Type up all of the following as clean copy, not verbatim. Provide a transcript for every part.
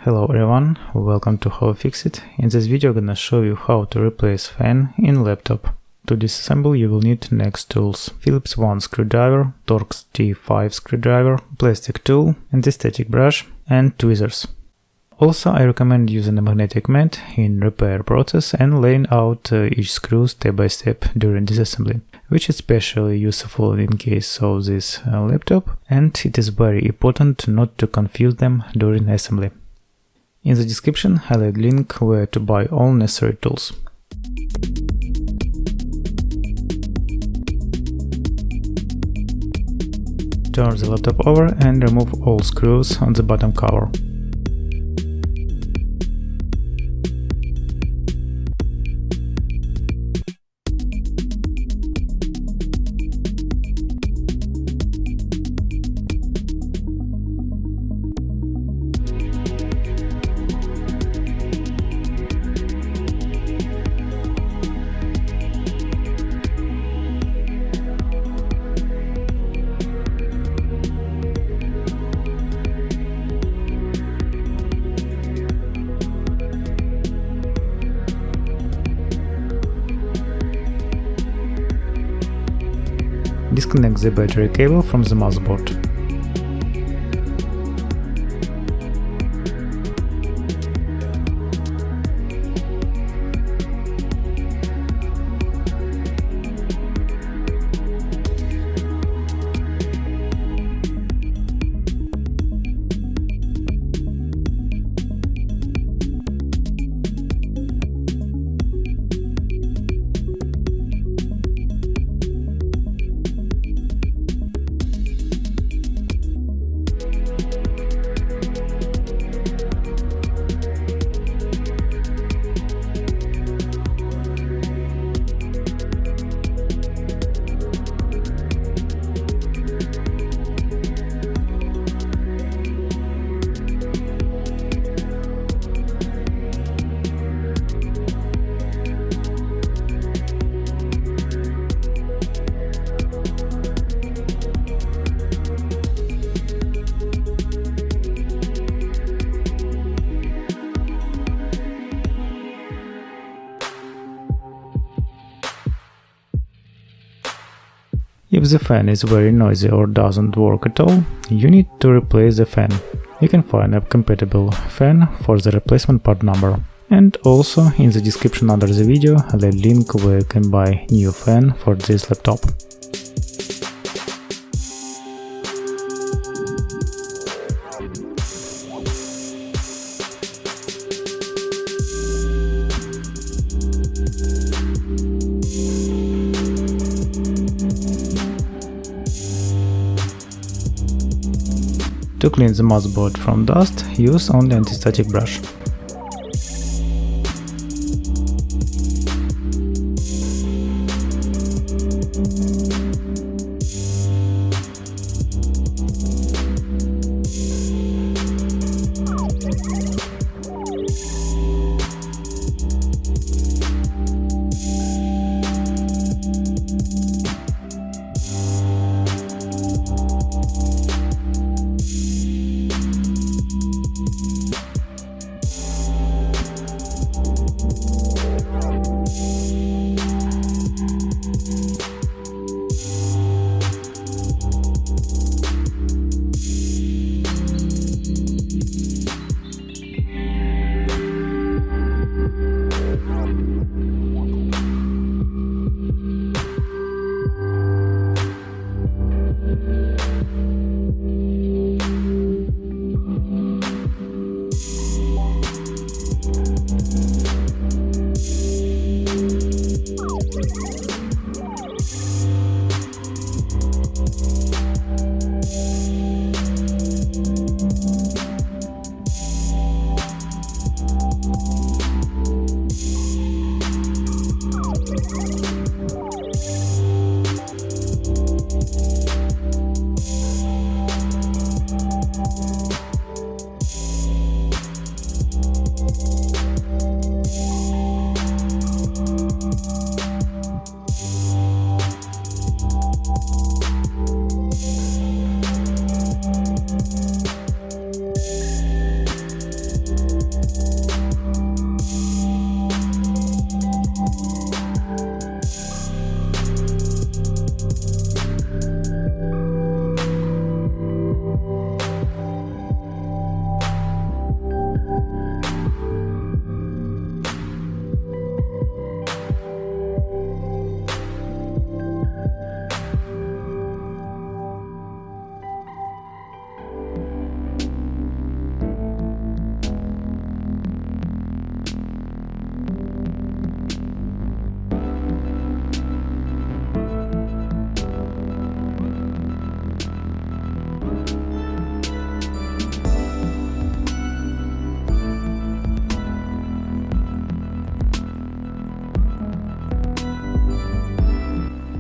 Hello everyone, welcome to How I Fix It. In this video I'm gonna show you how to replace fan in laptop. To disassemble you will need next tools: Phillips 1 screwdriver, Torx T5 screwdriver, plastic tool, anti-static brush and tweezers. Also I recommend using a magnetic mat in repair process and laying out each screw step by step during disassembly, which is especially useful in case of this laptop, and it is very important not to confuse them during assembly. In the description I'll add a link where to buy all necessary tools. Turn the laptop over and remove all screws on the bottom cover. Disconnect the battery cable from the motherboard. If the fan is very noisy or doesn't work at all, you need to replace the fan. You can find a compatible fan for the replacement part number. And also in the description under the video I'll add a link where you can buy new fan for this laptop. To clean the motherboard from dust, use only anti-static brush.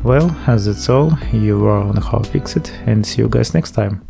Well, that's all. You are on How Fix It, and see you guys next time.